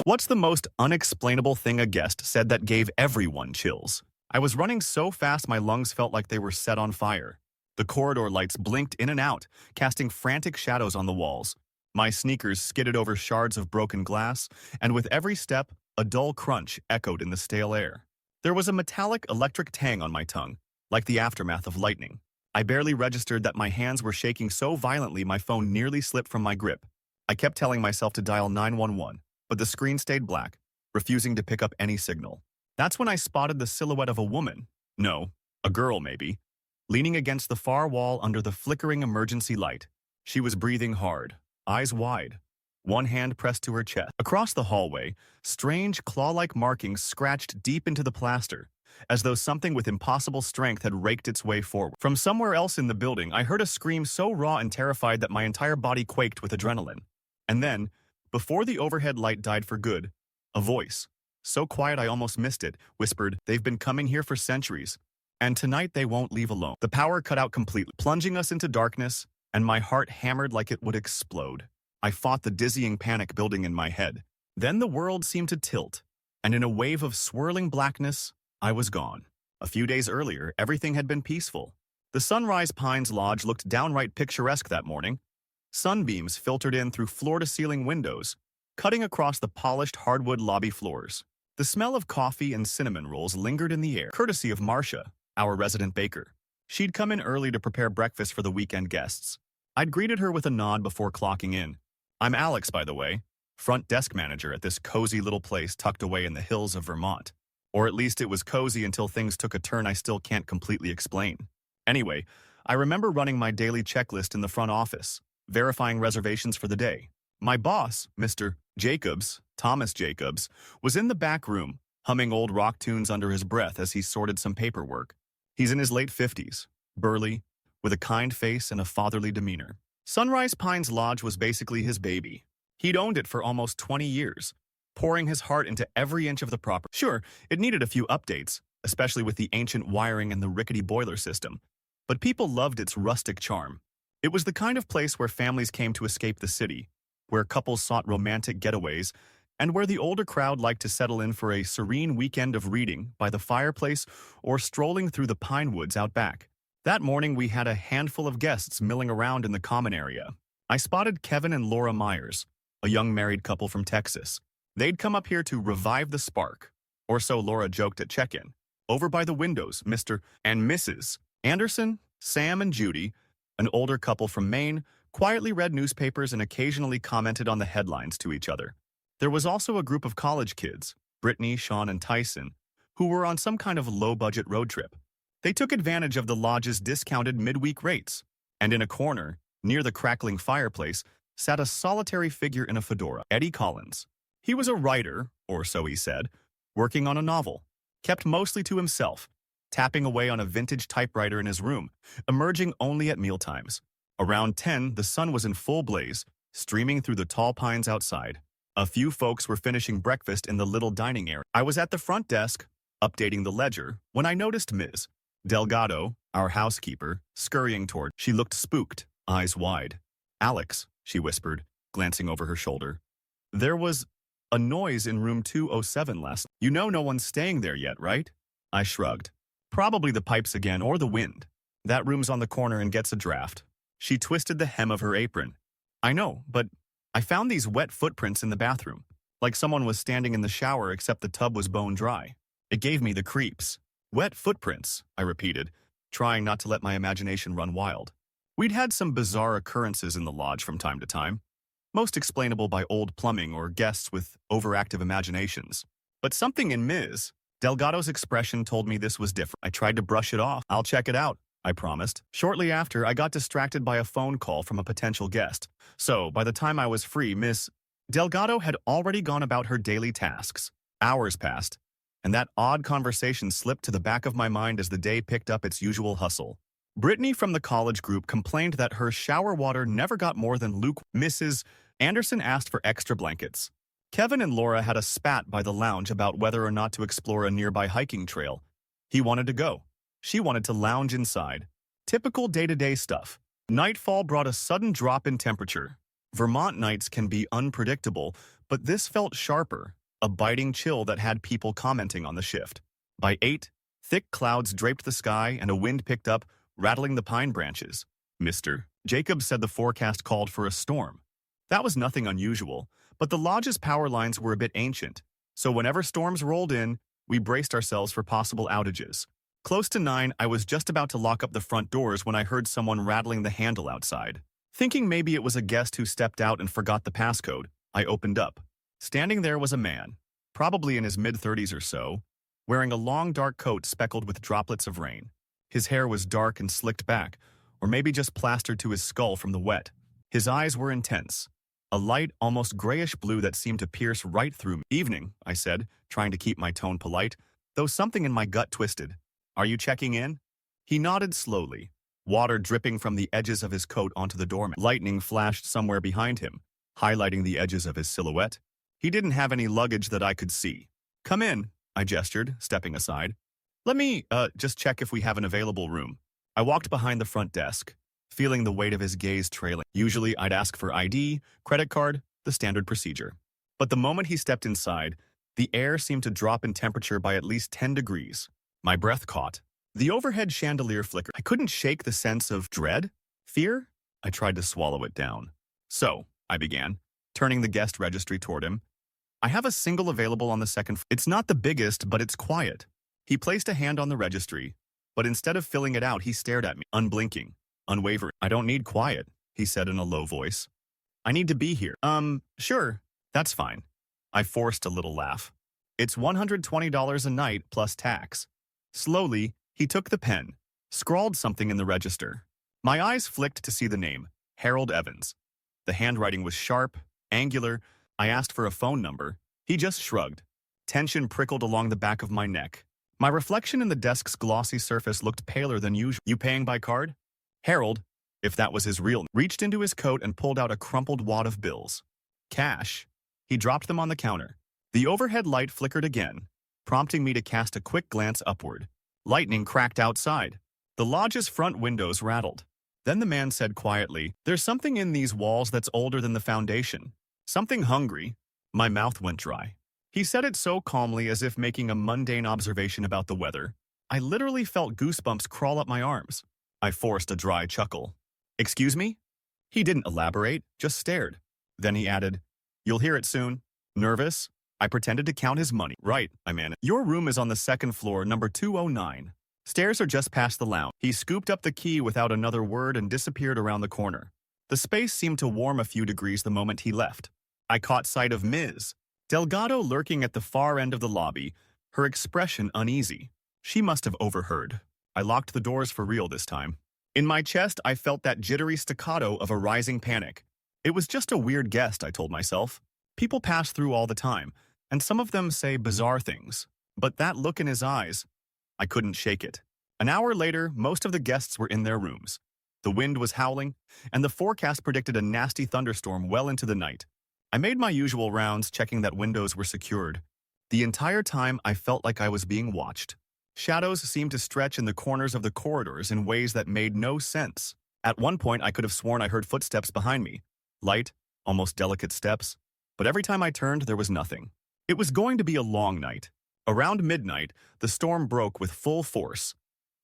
What's the most unexplainable thing a guest said that gave everyone chills? I was running so fast my lungs felt like they were set on fire. The corridor lights blinked in and out, casting frantic shadows on the walls. My sneakers skidded over shards of broken glass, and with every step, a dull crunch echoed in the stale air. There was a metallic electric tang on my tongue, like the aftermath of lightning. I barely registered that my hands were shaking so violently my phone nearly slipped from my grip. I kept telling myself to dial 911, but the screen stayed black, refusing to pick up any signal. That's when I spotted the silhouette of a woman, no, a girl maybe, leaning against the far wall under the flickering emergency light. She was breathing hard, eyes wide, one hand pressed to her chest. Across the hallway, strange claw-like markings scratched deep into the plaster, as though something with impossible strength had raked its way forward. From somewhere else in the building, I heard a scream so raw and terrified that my entire body quaked with adrenaline. And then, before the overhead light died for good, a voice, so quiet I almost missed it, whispered, "They've been coming here for centuries, and tonight they won't leave alone." The power cut out completely, plunging us into darkness, and my heart hammered like it would explode. I fought the dizzying panic building in my head. Then the world seemed to tilt, and in a wave of swirling blackness, I was gone. A few days earlier, everything had been peaceful. The Sunrise Pines Lodge looked downright picturesque that morning. Sunbeams filtered in through floor-to-ceiling windows, cutting across the polished hardwood lobby floors. The smell of coffee and cinnamon rolls lingered in the air, courtesy of Marcia, our resident baker. She'd come in early to prepare breakfast for the weekend guests. I'd greeted her with a nod before clocking in. "I'm Alex, by the way, front desk manager at this cozy little place tucked away in the hills of Vermont. Or at least it was cozy until things took a turn I still can't completely explain. Anyway, I remember running my daily checklist in the front office, verifying reservations for the day. My boss, Mr. Jacobs, Thomas Jacobs, was in the back room, humming old rock tunes under his breath as he sorted some paperwork. He's in his late 50s, burly, with a kind face and a fatherly demeanor. Sunrise Pines Lodge was basically his baby. He'd owned it for almost 20 years, pouring his heart into every inch of the property. Sure, it needed a few updates, especially with the ancient wiring and the rickety boiler system, but people loved its rustic charm. It was the kind of place where families came to escape the city, where couples sought romantic getaways, and where the older crowd liked to settle in for a serene weekend of reading by the fireplace or strolling through the pine woods out back. That morning, we had a handful of guests milling around in the common area. I spotted Kevin and Laura Myers, a young married couple from Texas. They'd come up here to revive the spark, or so Laura joked at check-in. Over by the windows, Mr. and Mrs. Anderson, Sam and Judy, an older couple from Maine, quietly read newspapers and occasionally commented on the headlines to each other. There was also a group of college kids, Brittany, Sean, and Tyson, who were on some kind of low-budget road trip. They took advantage of the lodge's discounted midweek rates, and in a corner, near the crackling fireplace, sat a solitary figure in a fedora, Eddie Collins. He was a writer, or so he said, working on a novel, kept mostly to himself, tapping away on a vintage typewriter in his room, emerging only at mealtimes. Around 10, the sun was in full blaze, streaming through the tall pines outside. A few folks were finishing breakfast in the little dining area. I was at the front desk, updating the ledger, when I noticed Ms. Delgado, our housekeeper, scurrying toward. She looked spooked, eyes wide. "Alex," she whispered, glancing over her shoulder. "There was a noise in room 207 last night. You know no one's staying there yet, right?" I shrugged. "Probably the pipes again, or the wind. That room's on the corner and gets a draft." She twisted the hem of her apron. "I know, but I found these wet footprints in the bathroom, like someone was standing in the shower except the tub was bone dry. It gave me the creeps." "Wet footprints," I repeated, trying not to let my imagination run wild. We'd had some bizarre occurrences in the lodge from time to time, most explainable by old plumbing or guests with overactive imaginations. But something in Ms. Delgado's expression told me this was different. I tried to brush it off. "I'll check it out," I promised. Shortly after, I got distracted by a phone call from a potential guest. So, by the time I was free, Miss Delgado had already gone about her daily tasks. Hours passed, and that odd conversation slipped to the back of my mind as the day picked up its usual hustle. Brittany from the college group complained that her shower water never got more than lukewarm. Mrs. Anderson asked for extra blankets. Kevin and Laura had a spat by the lounge about whether or not to explore a nearby hiking trail. He wanted to go. She wanted to lounge inside. Typical day-to-day stuff. Nightfall brought a sudden drop in temperature. Vermont nights can be unpredictable, but this felt sharper, a biting chill that had people commenting on the shift. By 8, thick clouds draped the sky and a wind picked up, rattling the pine branches. Mr. Jacobs said the forecast called for a storm. That was nothing unusual, but the lodge's power lines were a bit ancient, so whenever storms rolled in, we braced ourselves for possible outages. Close to 9, I was just about to lock up the front doors when I heard someone rattling the handle outside. Thinking maybe it was a guest who stepped out and forgot the passcode, I opened up. Standing there was a man, probably in his mid-30s or so, wearing a long dark coat speckled with droplets of rain. His hair was dark and slicked back, or maybe just plastered to his skull from the wet. His eyes were intense, a light, almost grayish blue that seemed to pierce right through me. "Evening," I said, trying to keep my tone polite, though something in my gut twisted. "Are you checking in?" He nodded slowly, water dripping from the edges of his coat onto the doormat. Lightning flashed somewhere behind him, highlighting the edges of his silhouette. He didn't have any luggage that I could see. "Come in," I gestured, stepping aside. "Let me, just check if we have an available room." I walked behind the front desk, feeling the weight of his gaze trailing. Usually I'd ask for ID, credit card, the standard procedure. But the moment he stepped inside, the air seemed to drop in temperature by at least 10 degrees. My breath caught. The overhead chandelier flickered. I couldn't shake the sense of dread? Fear? I tried to swallow it down. "So," I began, turning the guest registry toward him, "I have a single available on the second floor. It's not the biggest, but it's quiet." He placed a hand on the registry, but instead of filling it out, he stared at me, unblinking, unwavering. "I don't need quiet," he said in a low voice. "I need to be here." Sure, that's fine." I forced a little laugh. "It's $120 a night plus tax." Slowly, he took the pen, scrawled something in the register. My eyes flicked to see the name, Harold Evans. The handwriting was sharp, angular. I asked for a phone number. He just shrugged. Tension prickled along the back of my neck. My reflection in the desk's glossy surface looked paler than usual. "You paying by card?" Harold, if that was his real name, reached into his coat and pulled out a crumpled wad of bills. "Cash." He dropped them on the counter. The overhead light flickered again, prompting me to cast a quick glance upward. Lightning cracked outside. The lodge's front windows rattled. Then the man said quietly, "There's something in these walls that's older than the foundation. Something hungry." My mouth went dry. He said it so calmly as if making a mundane observation about the weather. I literally felt goosebumps crawl up my arms. I forced a dry chuckle. "Excuse me?" He didn't elaborate, just stared. Then he added, "You'll hear it soon." Nervous, I pretended to count his money. "Right," I managed. "Your room is on the second floor, number 209. Stairs are just past the lounge." He scooped up the key without another word and disappeared around the corner. The space seemed to warm a few degrees the moment he left. I caught sight of Ms. Delgado lurking at the far end of the lobby, her expression uneasy. She must have overheard. I locked the doors for real this time. In my chest, I felt that jittery staccato of a rising panic. It was just a weird guest, I told myself. People pass through all the time, and some of them say bizarre things. But that look in his eyes, I couldn't shake it. An hour later, most of the guests were in their rooms. The wind was howling, and the forecast predicted a nasty thunderstorm well into the night. I made my usual rounds, checking that windows were secured. The entire time, I felt like I was being watched. Shadows seemed to stretch in the corners of the corridors in ways that made no sense. At one point, I could have sworn I heard footsteps behind me. Light, almost delicate steps. But every time I turned, there was nothing. It was going to be a long night. Around midnight, the storm broke with full force.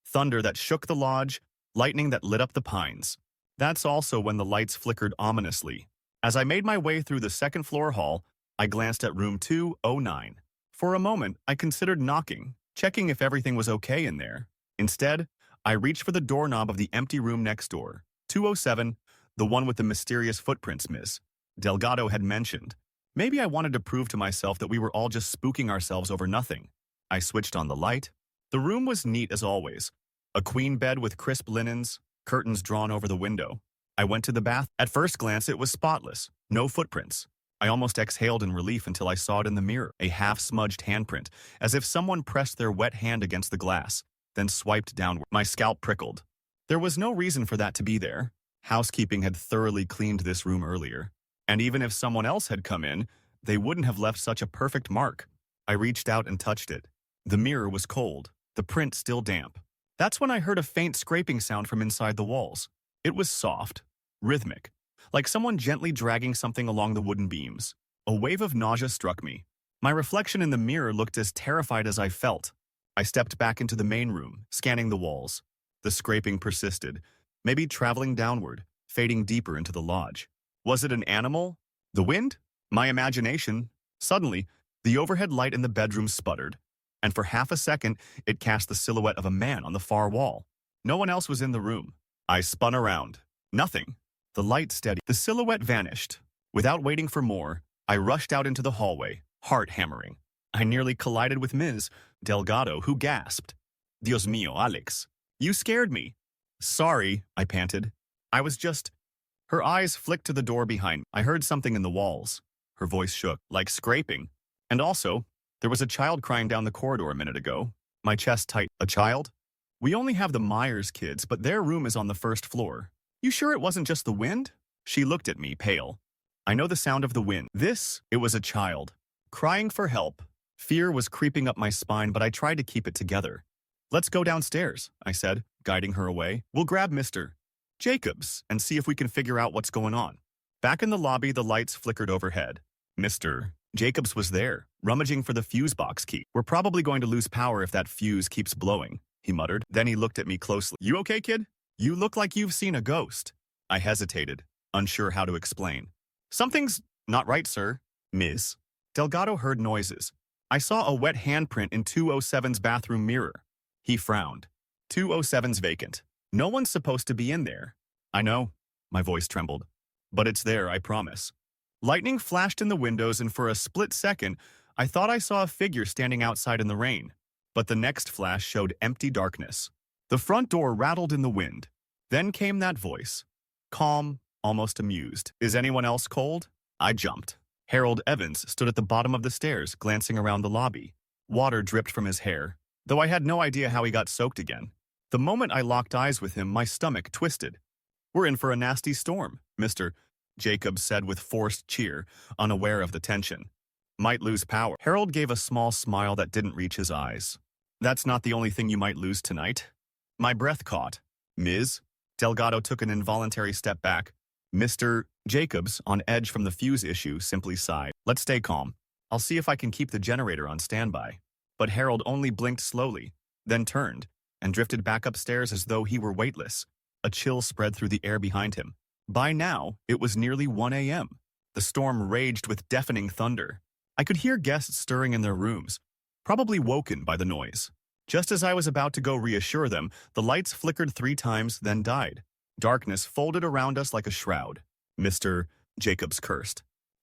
Thunder that shook the lodge, lightning that lit up the pines. That's also when the lights flickered ominously. As I made my way through the second-floor hall, I glanced at room 209. For a moment, I considered knocking, checking if everything was okay in there. Instead, I reached for the doorknob of the empty room next door, 207, the one with the mysterious footprints Miss Delgado had mentioned. Maybe I wanted to prove to myself that we were all just spooking ourselves over nothing. I switched on the light. The room was neat as always. A queen bed with crisp linens, curtains drawn over the window. I went to the bath. At first glance, it was spotless. No footprints. I almost exhaled in relief until I saw it in the mirror. A half-smudged handprint, as if someone pressed their wet hand against the glass, then swiped downward. My scalp prickled. There was no reason for that to be there. Housekeeping had thoroughly cleaned this room earlier. And even if someone else had come in, they wouldn't have left such a perfect mark. I reached out and touched it. The mirror was cold, the print still damp. That's when I heard a faint scraping sound from inside the walls. It was soft, rhythmic, like someone gently dragging something along the wooden beams. A wave of nausea struck me. My reflection in the mirror looked as terrified as I felt. I stepped back into the main room, scanning the walls. The scraping persisted, maybe traveling downward, fading deeper into the lodge. Was it an animal? The wind? My imagination? Suddenly, the overhead light in the bedroom sputtered, and for half a second, it cast the silhouette of a man on the far wall. No one else was in the room. I spun around. Nothing. The light steadied. The silhouette vanished. Without waiting for more, I rushed out into the hallway, heart hammering. I nearly collided with Ms. Delgado, who gasped, "Dios mío, Alex. You scared me." "Sorry," I panted. I was just... Her eyes flicked to the door behind me. I heard something in the walls. Her voice shook, like scraping. And also, there was a child crying down the corridor a minute ago. My chest tightened. A child? We only have the Myers kids, but their room is on the first floor. You sure it wasn't just the wind? She looked at me, pale. I know the sound of the wind. It was a child, crying for help. Fear was creeping up my spine, but I tried to keep it together. "Let's go downstairs," I said, guiding her away. "We'll grab Mr. Jacobs and see if we can figure out what's going on." Back in the lobby, the lights flickered overhead. Mr. Jacobs was there, rummaging for the fuse box key. "We're probably going to lose power if that fuse keeps blowing," he muttered. Then he looked at me closely. "You okay, kid? You look like you've seen a ghost." I hesitated, unsure how to explain. "Something's not right, sir." Ms. Delgado heard noises. "I saw a wet handprint in 207's bathroom mirror." He frowned. 207's vacant. No one's supposed to be in there. "I know." My voice trembled. "But it's there, I promise." Lightning flashed in the windows, and for a split second, I thought I saw a figure standing outside in the rain. But the next flash showed empty darkness. The front door rattled in the wind. Then came that voice. Calm, almost amused. "Is anyone else cold?" I jumped. Harold Evans stood at the bottom of the stairs, glancing around the lobby. Water dripped from his hair, though I had no idea how he got soaked again. The moment I locked eyes with him, my stomach twisted. "We're in for a nasty storm," Mr. Jacobs said with forced cheer, unaware of the tension. "Might lose power." Harold gave a small smile that didn't reach his eyes. "That's not the only thing you might lose tonight." My breath caught. "Ms. Delgado took an involuntary step back. Mr. Jacobs, on edge from the fuse issue, simply sighed. "Let's stay calm. I'll see if I can keep the generator on standby." But Harold only blinked slowly, then turned, and drifted back upstairs as though he were weightless. A chill spread through the air behind him. By now, it was nearly 1 a.m. The storm raged with deafening thunder. I could hear guests stirring in their rooms, probably woken by the noise. Just as I was about to go reassure them, the lights flickered 3 times, then died. Darkness folded around us like a shroud. Mr. Jacobs cursed.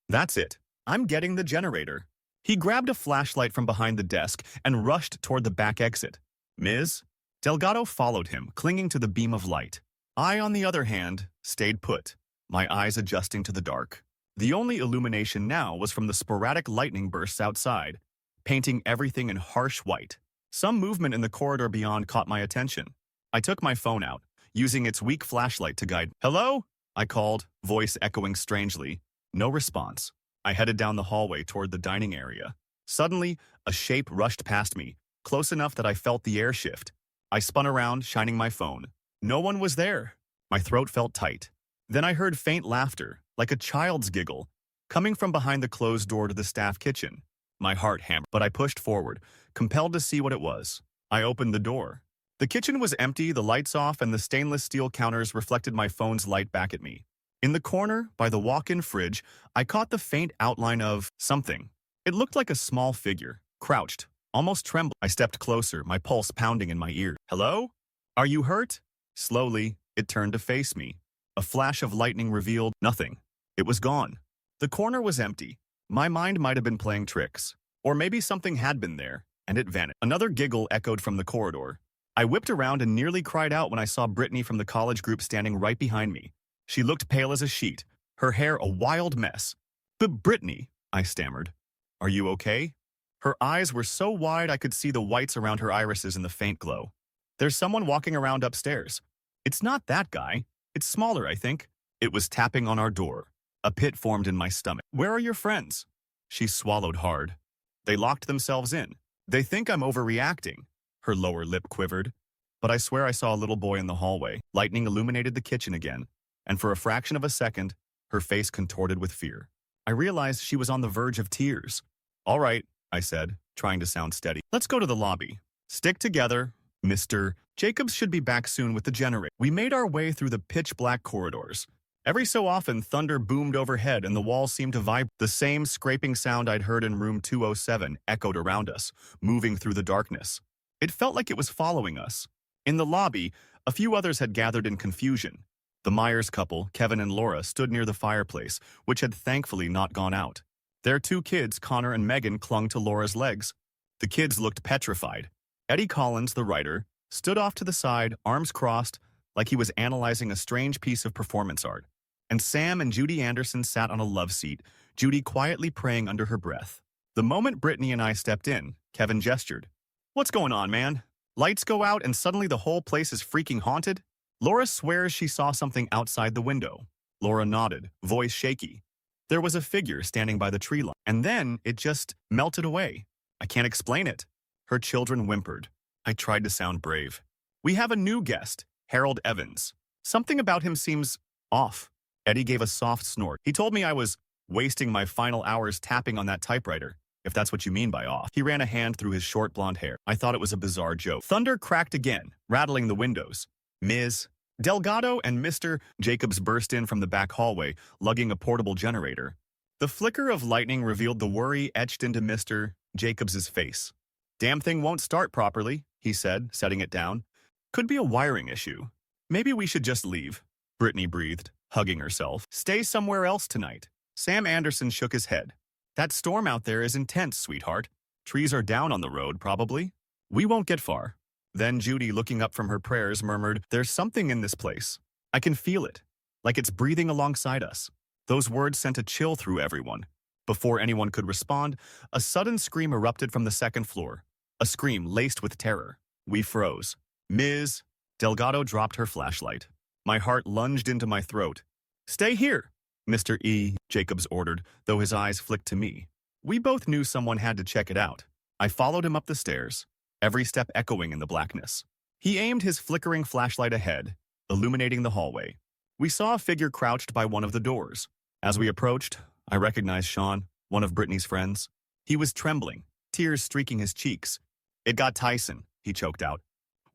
"That's it. I'm getting the generator." He grabbed a flashlight from behind the desk and rushed toward the back exit. "Ms. Delgado followed him, clinging to the beam of light. I, on the other hand, stayed put, my eyes adjusting to the dark. The only illumination now was from the sporadic lightning bursts outside, painting everything in harsh white. Some movement in the corridor beyond caught my attention. I took my phone out, using its weak flashlight to guide. "Hello?" I called, voice echoing strangely. No response. I headed down the hallway toward the dining area. Suddenly, a shape rushed past me, close enough that I felt the air shift. I spun around, shining my phone. No one was there. My throat felt tight. Then I heard faint laughter, like a child's giggle, coming from behind the closed door to the staff kitchen. My heart hammered, but I pushed forward, compelled to see what it was. I opened the door. The kitchen was empty, the lights off, and the stainless steel counters reflected my phone's light back at me. In the corner, by the walk-in fridge, I caught the faint outline of something. It looked like a small figure, crouched, almost trembling. I stepped closer, my pulse pounding in my ear. "Hello? Are you hurt?" Slowly, it turned to face me. A flash of lightning revealed nothing. It was gone. The corner was empty. My mind might have been playing tricks. Or maybe something had been there, and it vanished. Another giggle echoed from the corridor. I whipped around and nearly cried out when I saw Brittany from the college group standing right behind me. She looked pale as a sheet, her hair a wild mess. "But Brittany," I stammered. "Are you okay?" Her eyes were so wide I could see the whites around her irises in the faint glow. "There's someone walking around upstairs. It's not that guy. It's smaller, I think." It was tapping on our door. A pit formed in my stomach. "Where are your friends?" She swallowed hard. "They locked themselves in. They think I'm overreacting." Her lower lip quivered. But I swear I saw a little boy in the hallway. Lightning illuminated the kitchen again, and for a fraction of a second, her face contorted with fear. I realized she was on the verge of tears. All right, I said, trying to sound steady. Let's go to the lobby. Stick together, Mr. Jacobs should be back soon with the generator. We made our way through the pitch-black corridors. Every so often, thunder boomed overhead and the walls seemed to vibrate. The same scraping sound I'd heard in room 207 echoed around us, moving through the darkness. It felt like it was following us. In the lobby, a few others had gathered in confusion. The Myers couple, Kevin and Laura, stood near the fireplace, which had thankfully not gone out. Their two kids, Connor and Megan, clung to Laura's legs. The kids looked petrified. Eddie Collins, the writer, stood off to the side, arms crossed, like he was analyzing a strange piece of performance art. And Sam and Judy Anderson sat on a love seat, Judy quietly praying under her breath. The moment Brittany and I stepped in, Kevin gestured. "What's going on, man? Lights go out and suddenly the whole place is freaking haunted?" Laura swears she saw something outside the window. Laura nodded, voice shaky. There was a figure standing by the tree line, and then it just melted away. I can't explain it. Her children whimpered. I tried to sound brave. "We have a new guest, Harold Evans. Something about him seems off." Eddie gave a soft snort. He told me I was wasting my final hours tapping on that typewriter, if that's what you mean by off. He ran a hand through his short blonde hair. I thought it was a bizarre joke. Thunder cracked again, rattling the windows. Ms. Delgado and Mr. Jacobs burst in from the back hallway, lugging a portable generator. The flicker of lightning revealed the worry etched into Mr. Jacobs's face. "Damn thing won't start properly," he said, setting it down. "Could be a wiring issue. Maybe we should just leave," Brittany breathed, hugging herself. "Stay somewhere else tonight." Sam Anderson shook his head. "That storm out there is intense, sweetheart. Trees are down on the road, probably. We won't get far." Then Judy, looking up from her prayers, murmured, "There's something in this place. I can feel it, like it's breathing alongside us." Those words sent a chill through everyone. Before anyone could respond, a sudden scream erupted from the second floor, a scream laced with terror. We froze. Ms. Delgado dropped her flashlight. My heart lunged into my throat. "Stay here," Mr. E. Jacobs ordered, though his eyes flicked to me. We both knew someone had to check it out. I followed him up the stairs, every step echoing in the blackness. He aimed his flickering flashlight ahead, illuminating the hallway. We saw a figure crouched by one of the doors. As we approached, I recognized Sean, one of Brittany's friends. He was trembling, tears streaking his cheeks. "It got Tyson," he choked out.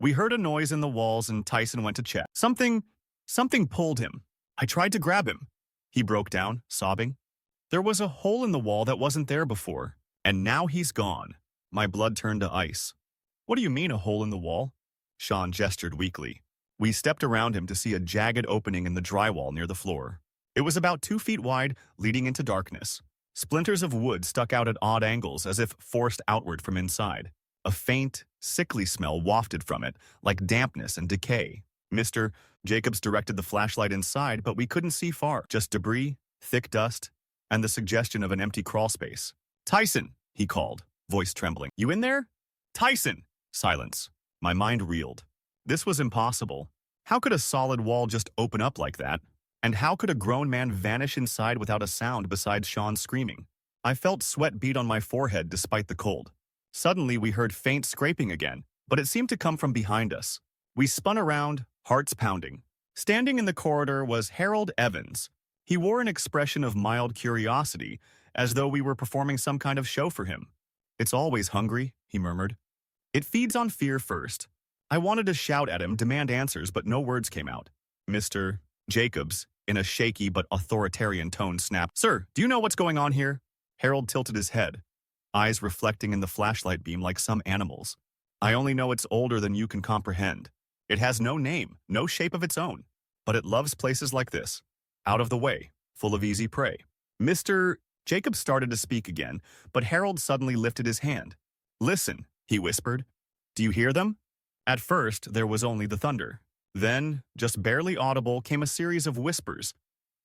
We heard a noise in the walls and Tyson went to check. Something pulled him. I tried to grab him. He broke down, sobbing. There was a hole in the wall that wasn't there before, and now he's gone. My blood turned to ice. "What do you mean, a hole in the wall?" Sean gestured weakly. We stepped around him to see a jagged opening in the drywall near the floor. It was about 2 feet wide, leading into darkness. Splinters of wood stuck out at odd angles as if forced outward from inside. A faint, sickly smell wafted from it, like dampness and decay. Mr. Jacobs directed the flashlight inside, but we couldn't see far. Just debris, thick dust, and the suggestion of an empty crawl space. "Tyson," he called, voice trembling. "You in there? Tyson!" Silence. My mind reeled. This was impossible. How could a solid wall just open up like that? And how could a grown man vanish inside without a sound besides Sean's screaming? I felt sweat bead on my forehead despite the cold. Suddenly, we heard faint scraping again, but it seemed to come from behind us. We spun around, hearts pounding. Standing in the corridor was Harold Evans. He wore an expression of mild curiosity, as though we were performing some kind of show for him. "It's always hungry," he murmured. "It feeds on fear first." I wanted to shout at him, demand answers, but no words came out. Mr. Jacobs, in a shaky but authoritarian tone, snapped, "Sir, do you know what's going on here?" Harold tilted his head, eyes reflecting in the flashlight beam like some animals. "I only know it's older than you can comprehend. It has no name, no shape of its own, but it loves places like this, out of the way, full of easy prey." Mr. Jacobs started to speak again, but Harold suddenly lifted his hand. "Listen," he whispered. "Do you hear them?" At first, there was only the thunder. Then, just barely audible, came a series of whispers,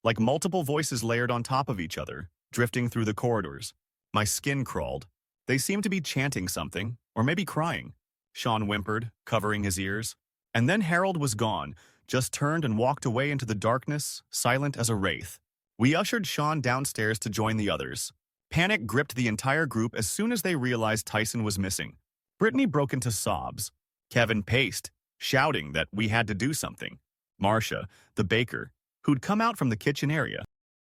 like multiple voices layered on top of each other, drifting through the corridors. My skin crawled. They seemed to be chanting something, or maybe crying. Sean whimpered, covering his ears. And then Harold was gone, just turned and walked away into the darkness, silent as a wraith. We ushered Sean downstairs to join the others. Panic gripped the entire group as soon as they realized Tyson was missing. Brittany broke into sobs. Kevin paced, shouting that we had to do something. Marcia, the baker, who'd come out from the kitchen area,